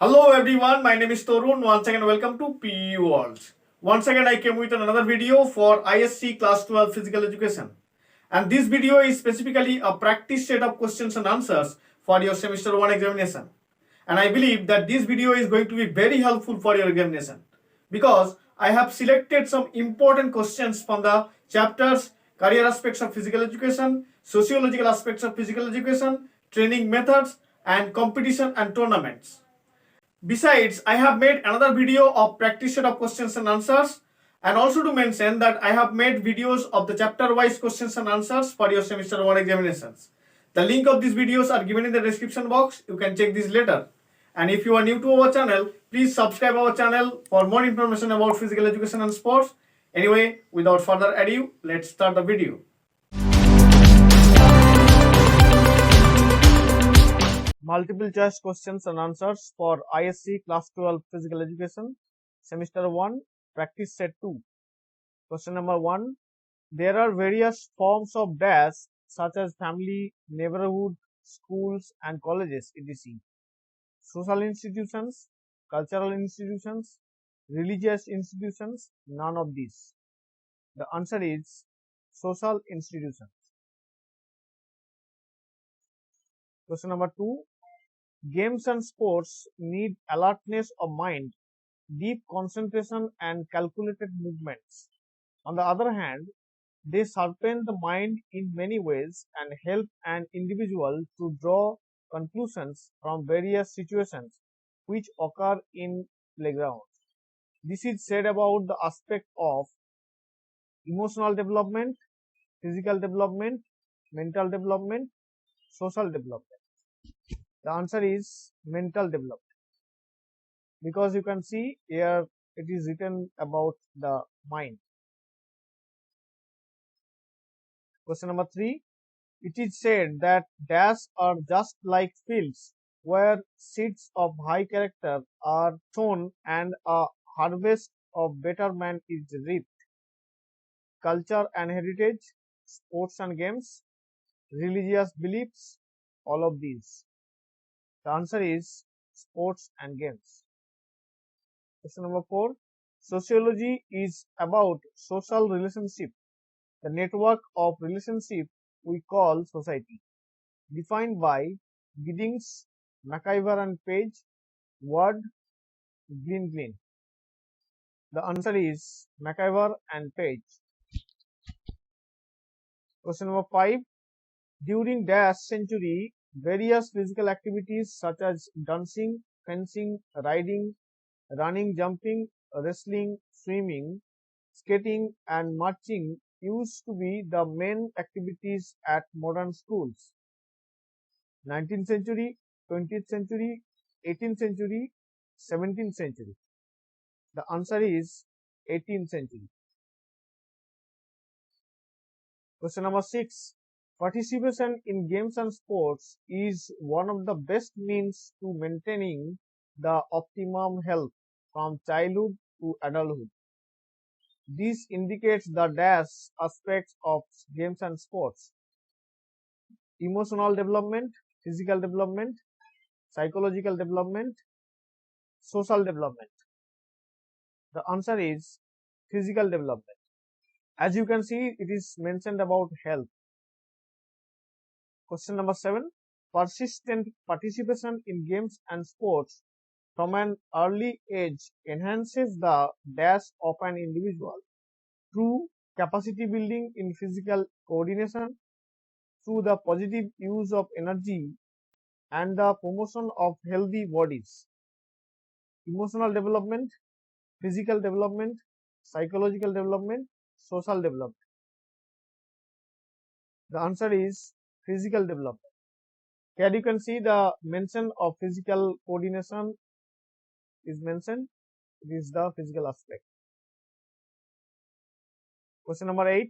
Hello everyone, my name is Torun. Once again, welcome to PE World. Once again, I came with another video for ISC Class 12 Physical Education. And this video is specifically a practice set of questions and answers for your semester 1 examination. And I believe that this video is going to be very helpful for your examination because I have selected some important questions from the chapters career aspects of physical education, sociological aspects of physical education, training methods, and competition and tournaments. Besides, I have made another video of practice set of questions and answers, and also to mention that I have made videos of the chapter wise questions and answers for your semester 1 examinations. The link of these videos are given in the description box. You can check this later. And if you are new to our channel, please subscribe our channel for more information about physical education and sports. Anyway, without further ado, let's start the video. Multiple choice questions and answers for ISC Class 12 Physical Education, Semester 1, Practice Set 2. Question number 1. There are various forms of dash such as family, neighborhood, schools and colleges, etc. Social institutions, cultural institutions, religious institutions, none of these. The answer is social institutions. Question number 2. Games and sports need alertness of mind, deep concentration and calculated movements. On the other hand, they sharpen the mind in many ways and help an individual to draw conclusions from various situations which occur in playgrounds. This is said about the aspect of emotional development, physical development, mental development, social development. The answer is mental development, because you can see here it is written about the mind. Question number 3. It is said that dash are just like fields where seeds of high character are sown and a harvest of better man is reaped. Culture and heritage, sports and games, religious beliefs, all of these. The answer is sports and games. Question number 4. Sociology is about social relationship, the network of relationship we call society, defined by Giddings, McIver and Page, Ward, Glynn. The answer is McIver and Page. Question number 5. During dash century, various physical activities such as dancing, fencing, riding, running, jumping, wrestling, swimming, skating and marching used to be the main activities at modern schools. 19th century, 20th century, 18th century, 17th century. The answer is 18th century. Question number 6. Participation in games and sports is one of the best means to maintaining the optimum health from childhood to adulthood. This indicates the dash aspects of games and sports: emotional development, physical development, psychological development, social development. The answer is physical development. As you can see, it is mentioned about health. Question number 7. Persistent participation in games and sports from an early age enhances the dash of an individual through capacity building in physical coordination, through the positive use of energy and the promotion of healthy bodies. Emotional development, physical development, psychological development, social development. The answer is physical development. Here you can see the mention of physical coordination is mentioned. It is the physical aspect. Question number 8.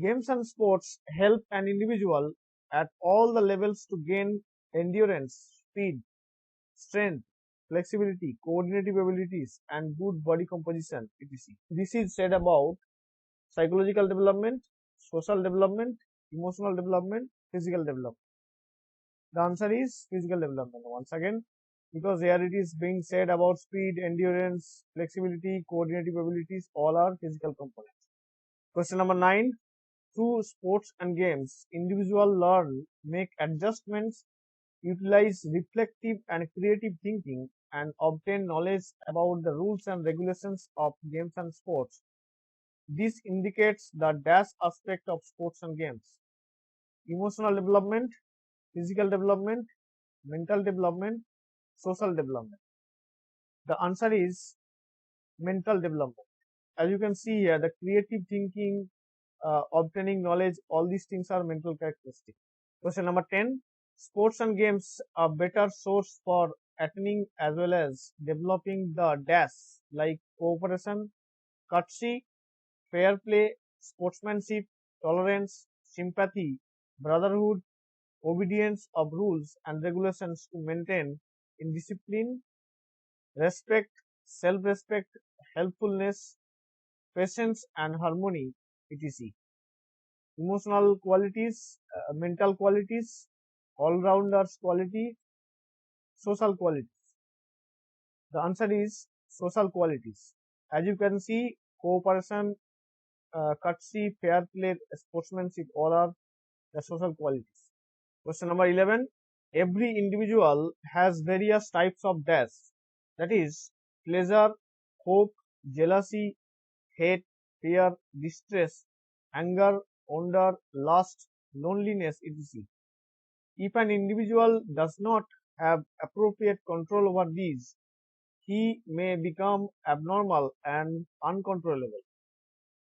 Games and sports help an individual at all the levels to gain endurance, speed, strength, flexibility, coordinative abilities, and good body composition, etc. This is said about psychological development, social development, emotional development, physical development. The answer is physical development. Once again, because here it is being said about speed, endurance, flexibility, coordinative abilities, all are physical components. Question number 9. Through sports and games, individuals learn, make adjustments, utilize reflective and creative thinking, and obtain knowledge about the rules and regulations of games and sports. This indicates the dash aspect of sports and games: emotional development, physical development, mental development, social development. The answer is mental development. As you can see here, the creative thinking, obtaining knowledge, all these things are mental characteristics. Question number 10. Sports and games are better source for attaining as well as developing the dash like cooperation, courtesy, fair play, sportsmanship, tolerance, sympathy, brotherhood, obedience of rules and regulations to maintain in discipline, respect, self-respect, helpfulness, patience and harmony, etc. Emotional qualities, mental qualities, all-rounders quality, social qualities. The answer is social qualities. As you can see, cooperation, courtesy, fair play, sportsmanship, all are the social qualities. Question number 11. Every individual has various types of dash, that is, pleasure, hope, jealousy, hate, fear, distress, anger, wonder, lust, loneliness, etc. If an individual does not have appropriate control over these, he may become abnormal and uncontrollable.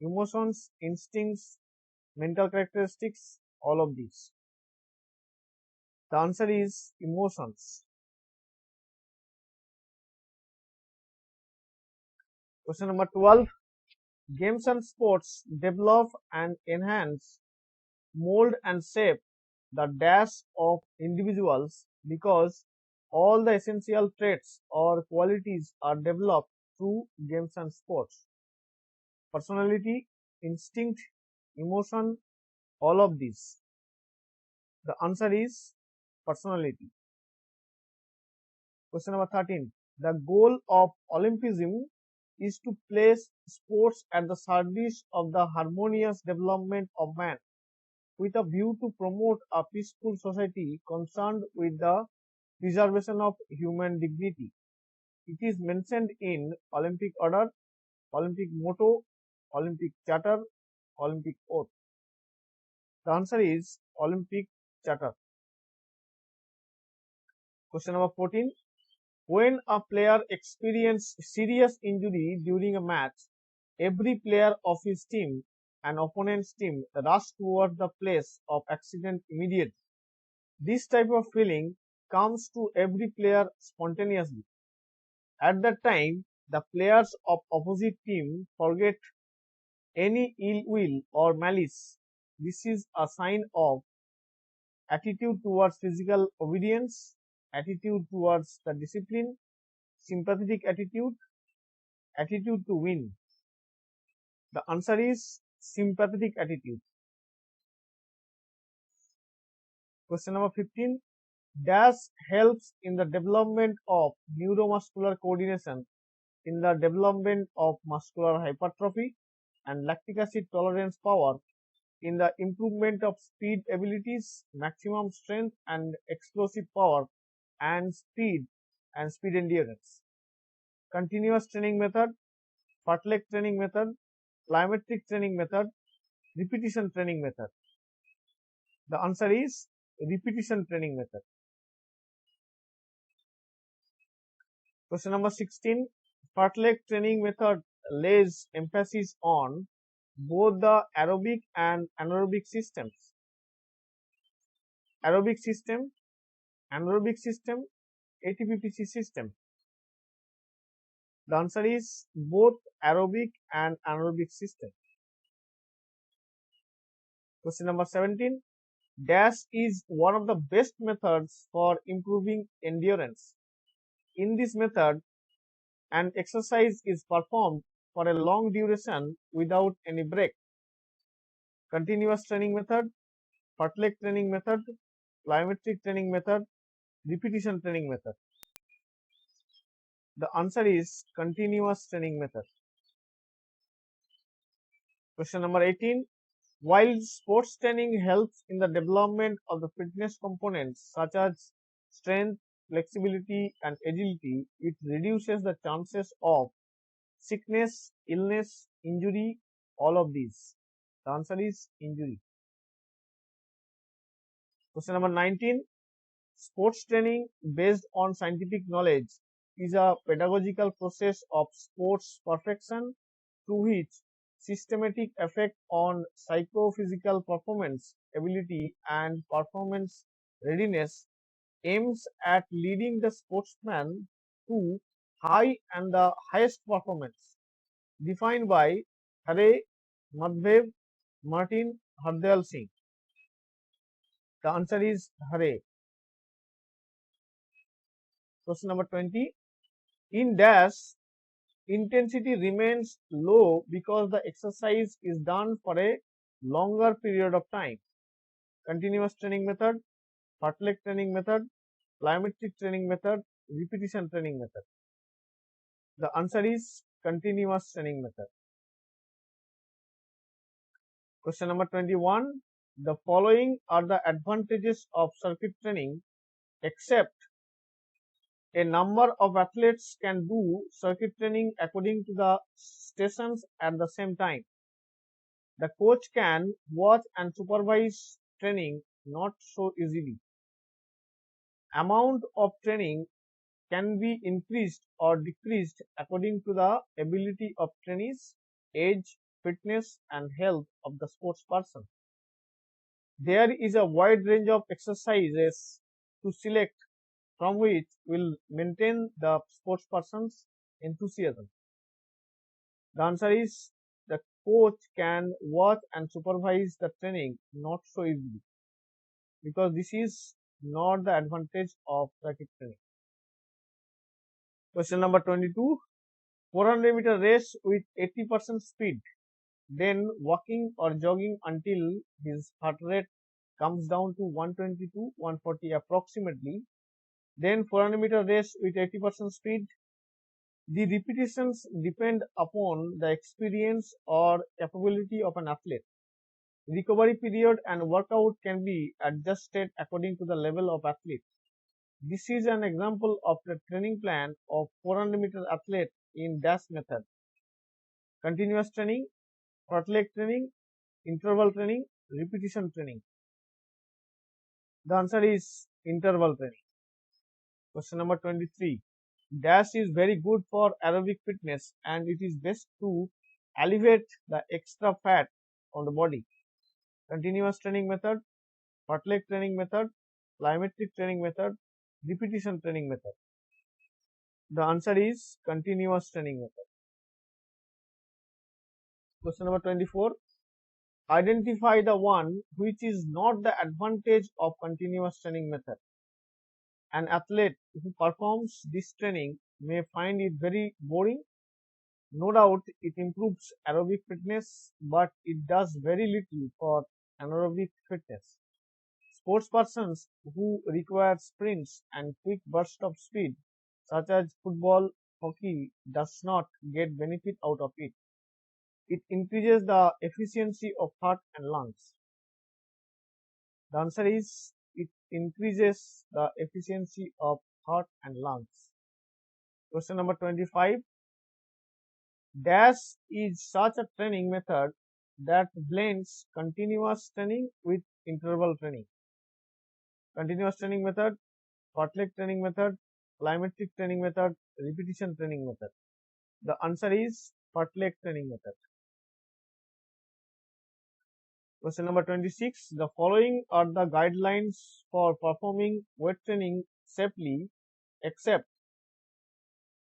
Emotions, instincts, mental characteristics, all of these. The answer is emotions. Question number 12. Games and sports develop and enhance, mold and shape the dash of individuals because all the essential traits or qualities are developed through games and sports. Personality, instinct, emotion, all of these. The answer is personality. Question number 13. The goal of Olympism is to place sports at the service of the harmonious development of man, with a view to promote a peaceful society concerned with the preservation of human dignity. It is mentioned in Olympic Order, Olympic Motto, Olympic Charter, Olympic Oath. The answer is Olympic Charter. Question number 14. When a player experiences serious injury during a match, every player of his team and opponent's team rush toward the place of accident immediately. This type of feeling comes to every player spontaneously. At that time, the players of opposite team forget any ill will or malice. This is a sign of attitude towards physical obedience, attitude towards the discipline, sympathetic attitude, attitude to win. The answer is sympathetic attitude. Question number 15. Dash helps in the development of neuromuscular coordination, in the development of muscular hypertrophy and lactic acid tolerance power, in the improvement of speed abilities, maximum strength and explosive power, and speed endurance. Continuous training method, fartlek training method, plyometric training method, repetition training method. The answer is repetition training method. Question number 16. Fartlek training method lays emphasis on both the aerobic and anaerobic systems. Aerobic system, anaerobic system, ATP-PC system. The answer is both aerobic and anaerobic system. Question number 17. Dash is one of the best methods for improving endurance. In this method, an exercise is performed for a long duration without any break. Continuous training method, fartlek training method, plyometric training method, repetition training method. The answer is continuous training method. Question number 18. While sports training helps in the development of the fitness components such as strength, flexibility, and agility, it reduces the chances of sickness, illness, injury, all of these. The answer is injury. Question number 19. Sports training based on scientific knowledge is a pedagogical process of sports perfection through which systematic effect on psychophysical performance, ability, and performance readiness aims at leading the sportsman to high and the highest performance, defined by Hare, Madhvev, Martin, Hardayal Singh. The answer is Hare. Question number 20. In dash, intensity remains low because the exercise is done for a longer period of time. Continuous training method, fartlek training method, plyometric training method, repetition training method. The answer is continuous training method. Question number 21. The following are the advantages of circuit training except a number of athletes can do circuit training according to the stations at the same time. The coach can watch and supervise training not so easily. Amount of training can be increased or decreased according to the ability of trainees, age, fitness, and health of the sports person. There is a wide range of exercises to select from which will maintain the sports person's enthusiasm. The answer is the coach can watch and supervise the training not so easily because this is not the advantage of circuit training. Question number 22. 400-meter race with 80% speed, then walking or jogging until his heart rate comes down to 120 to 140 approximately, then 400-meter race with 80% speed. The repetitions depend upon the experience or capability of an athlete. Recovery period and workout can be adjusted according to the level of athlete. This is an example of the training plan of 400-meter athlete in dash method. Continuous training, fartlek training, interval training, repetition training. The answer is interval training. Question number 23. Dash is very good for aerobic fitness and it is best to alleviate the extra fat on the body. Continuous training method, fartlek training method, plyometric training method, repetition training method. The answer is continuous training method. Question number 24. Identify the one which is not the advantage of continuous training method. An athlete who performs this training may find it very boring. No doubt it improves aerobic fitness, but it does very little for anaerobic fitness. Sports persons who require sprints and quick bursts of speed, such as football, hockey, does not get benefit out of it. It increases the efficiency of heart and lungs. The answer is it increases the efficiency of heart and lungs. Question number 25. Dash is such a training method that blends continuous training with interval training. Continuous training method, fartlek training method, plyometric training method, repetition training method. The answer is fartlek training method. Question number 26. The following are the guidelines for performing weight training safely, except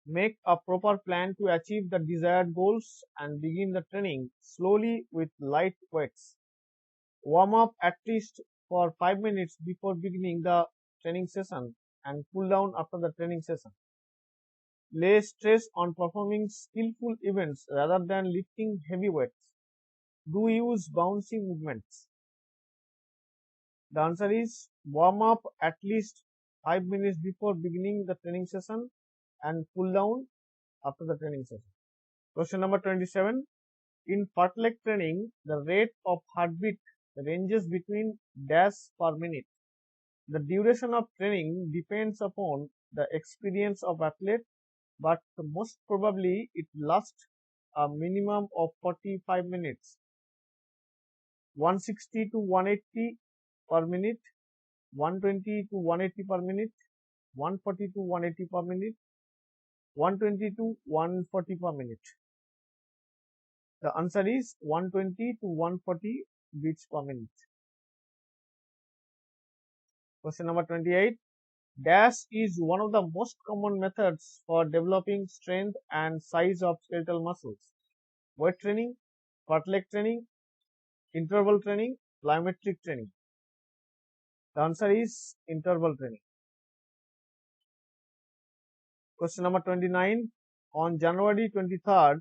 make a proper plan to achieve the desired goals and begin the training slowly with light weights. Warm up at least for 5 minutes before beginning the training session and cool down after the training session. Lay stress on performing skillful events rather than lifting heavy weights. Do use bouncing movements. The answer is warm up at least 5 minutes before beginning the training session and cool down after the training session. Question number 27. In fartlek training, the rate of heartbeat ranges between dash per minute. The duration of training depends upon the experience of athlete, but most probably it lasts a minimum of 45 minutes. 160 to 180 per minute, 120 to 180 per minute, 140 to 180 per minute, 120 to 140 per minute. The answer is 120 to 140 beats per minute. Question number 28. Dash is one of the most common methods for developing strength and size of skeletal muscles. Weight training, fartlek training, interval training, plyometric training. The answer is interval training. Question number 29. On January 23rd,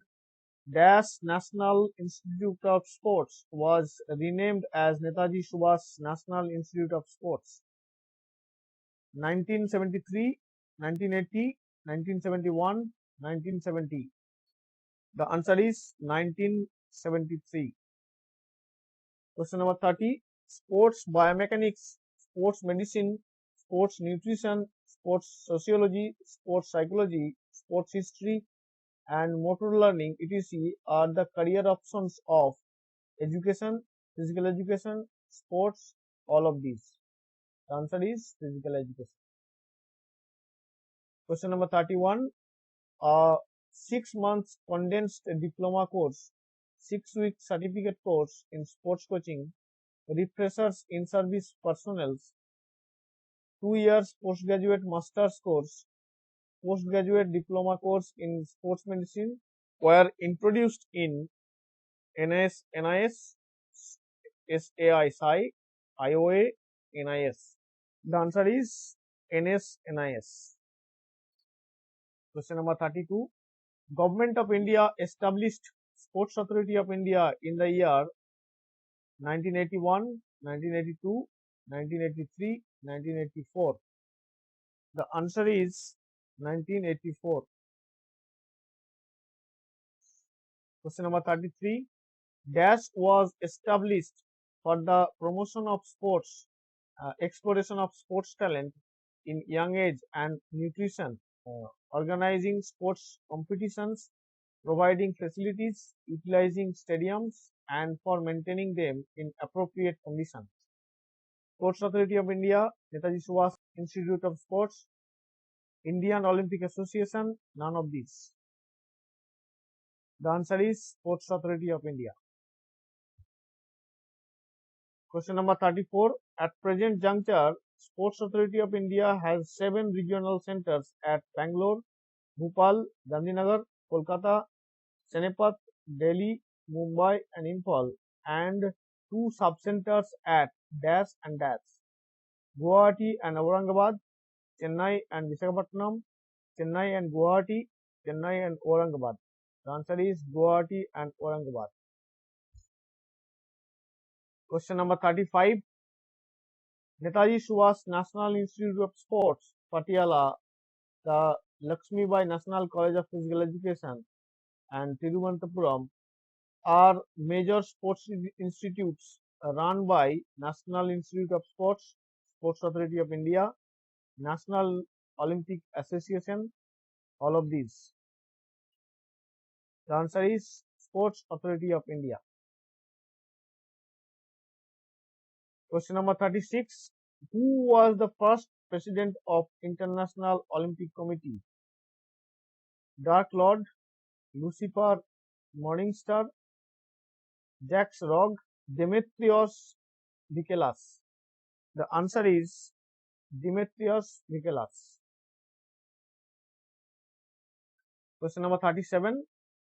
Dash National Institute of Sports was renamed as Netaji Subhash National Institute of Sports. 1973, 1980, 1971, 1970. The answer is 1973. Question number 30. Sports biomechanics, sports medicine, sports nutrition, sports sociology, sports psychology, sports history, and motor learning etc. are the career options of education, physical education, sports, all of these. The answer is physical education. Question number 31. A 6 months condensed diploma course, 6-week certificate course in sports coaching, refreshers in service personnel, 2 years postgraduate master's course, postgraduate diploma course in sports medicine were introduced in NIS, SAI, IOA, NIS. The answer is NIS. Question number 32. Government of India established Sports Authority of India in the year 1981, 1982, 1983, 1984. The answer is 1984. Question number 33. Dash was established for the promotion of sports, exploration of sports talent in young age and nutrition, organizing sports competitions, providing facilities, utilizing stadiums, and for maintaining them in appropriate conditions. Sports Authority of India, Netaji Subhash Institute of Sports, Indian Olympic Association, none of these. The answer is Sports Authority of India. Question number 34. At present juncture, Sports Authority of India has 7 regional centers at Bangalore, Bhopal, Gandhinagar, Kolkata, Senepat, Delhi, Mumbai and Imphal, and 2 sub-centers at Dash and Dash, Guwahati and Aurangabad, Chennai and Visakhapatnam, Chennai and Guwahati, Chennai and Aurangabad. The answer is Guwahati and Aurangabad. Question number 35. Netaji Subhash National Institute of Sports, Patiala, the Lakshmibai National College of Physical Education, and Thiruvananthapuram are major sports institutes run by National Institute of Sports, Sports Authority of India, National Olympic Association, all of these. The answer is Sports Authority of India. Question number 36. Who was the first president of International Olympic Committee? Dark Lord, Lucifer Morningstar, Jacques Rogge, Demetrios Vikelas. The answer is Demetrios Vikelas. Question number 37.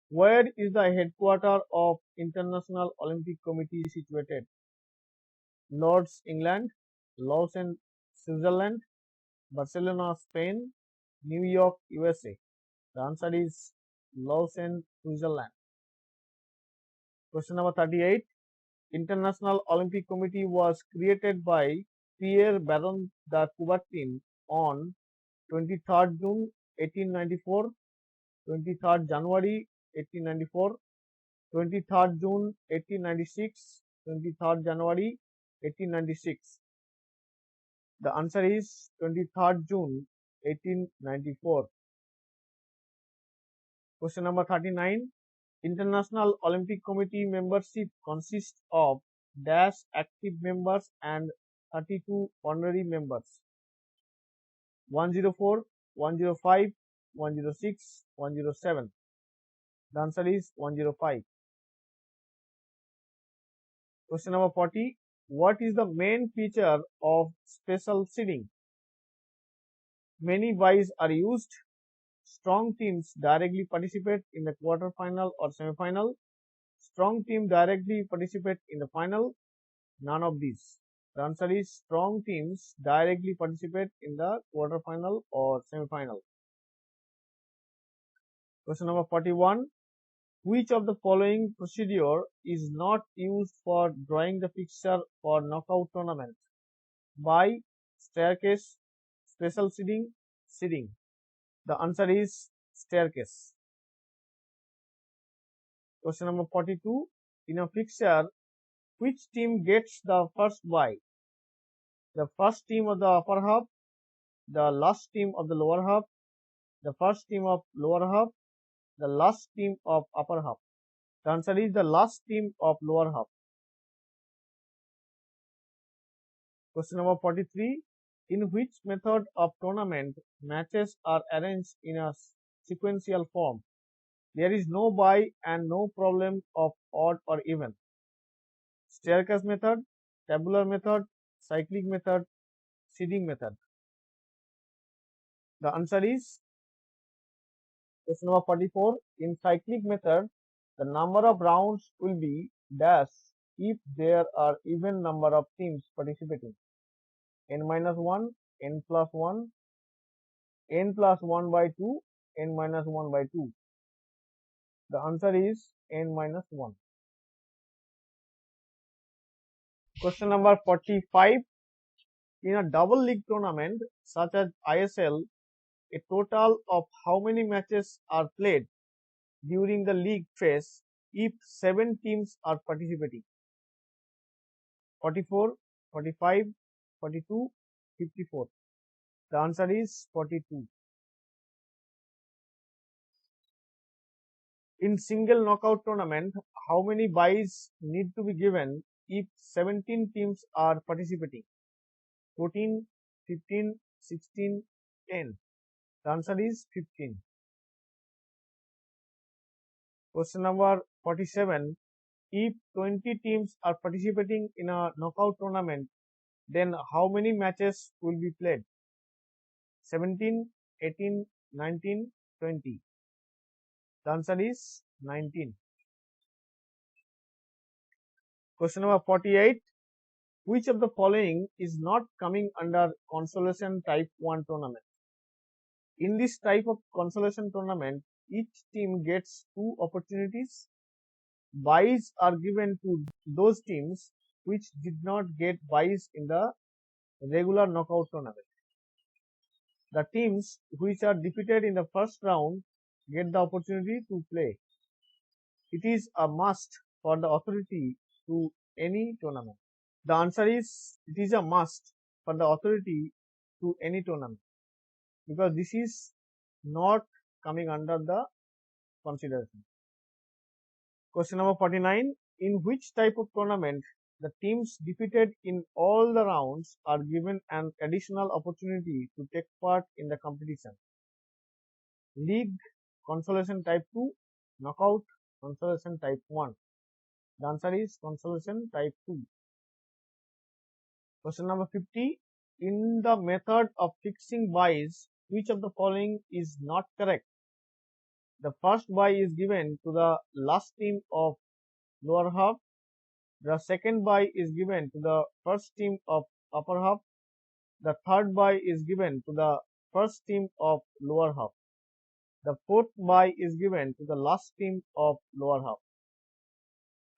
Where is the headquarter of International Olympic Committee situated? Lords, England, Lausanne, Switzerland, Barcelona, Spain, New York, USA. The answer is Lausanne, Switzerland. Question number 38. International Olympic Committee was created by Pierre Baron de Coubertin on 23rd June 1894, 23rd January 1894, 23rd June 1896, 23rd January 1896. The answer is 23rd June 1894. Question number 39. International Olympic Committee membership consists of dash active members and 32 honorary members. 104, 105, 106, 107. The answer is 105. Question number 40. What is the main feature of special seeding? Many buys are used. Strong teams directly participate in the quarter-final or semi-final. Strong team directly participate in the final. None of these. The answer is strong teams directly participate in the quarter-final or semi-final. Question number 41. Which of the following procedure is not used for drawing the fixture for knockout tournament? Bye, staircase, special seeding, seeding. The answer is staircase. Question number 42. In a fixture, which team gets the first bye? The first team of the upper half, the last team of the lower half, the first team of lower half, the last team of upper half. The answer is the last team of lower half. Question number 43. In which method of tournament matches are arranged in a sequential form? There is no bye and no problem of odd or even. Staircase method, tabular method, cyclic method, seeding method. The answer is question number 44. In cyclic method, the number of rounds will be dash if there are even number of teams participating. n-1, n plus 1, n plus 1 by 2, n minus 1 by 2. The answer is n minus 1. Question number 45. In a double league tournament such as ISL, a total of how many matches are played during the league phase if 7 teams are participating? 44, 45, 42, 54. The answer is 42. In single knockout tournament, how many byes need to be given if 17 teams are participating? 14, 15, 16, 10. The answer is 15. Question number 47. If 20 teams are participating in a knockout tournament, then how many matches will be played? 17, 18, 19, 20. The answer is 19. Question number 48. Which of the following is not coming under consolation type 1 tournament? In this type of consolation tournament, each team gets 2 opportunities. Byes are given to those teams which did not get byes in the regular knockout tournament. The teams which are defeated in the first round get the opportunity to play. It is a must for the authority to any tournament. The answer is it is a must for the authority to any tournament because this is not coming under the consideration. Question number 49. In which type of tournament the teams defeated in all the rounds are given an additional opportunity to take part in the competition? League, consolation type 2, knockout, consolation type 1. The answer is consolation type 2. Question number 50. In the method of fixing byes, which of the following is not correct? The first bye is given to the last team of lower half. The second bye is given to the first team of upper half. The third bye is given to the first team of lower half. The fourth bye is given to the last team of lower half.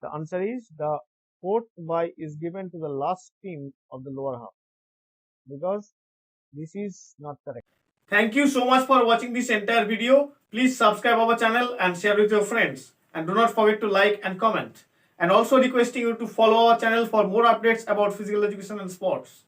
The answer is the fourth bye is given to the last team of the lower half because this is not correct. Thank you so much for watching this entire video. Please subscribe our channel and share with your friends. And do not forget to like and comment. And also requesting you to follow our channel for more updates about physical education and sports.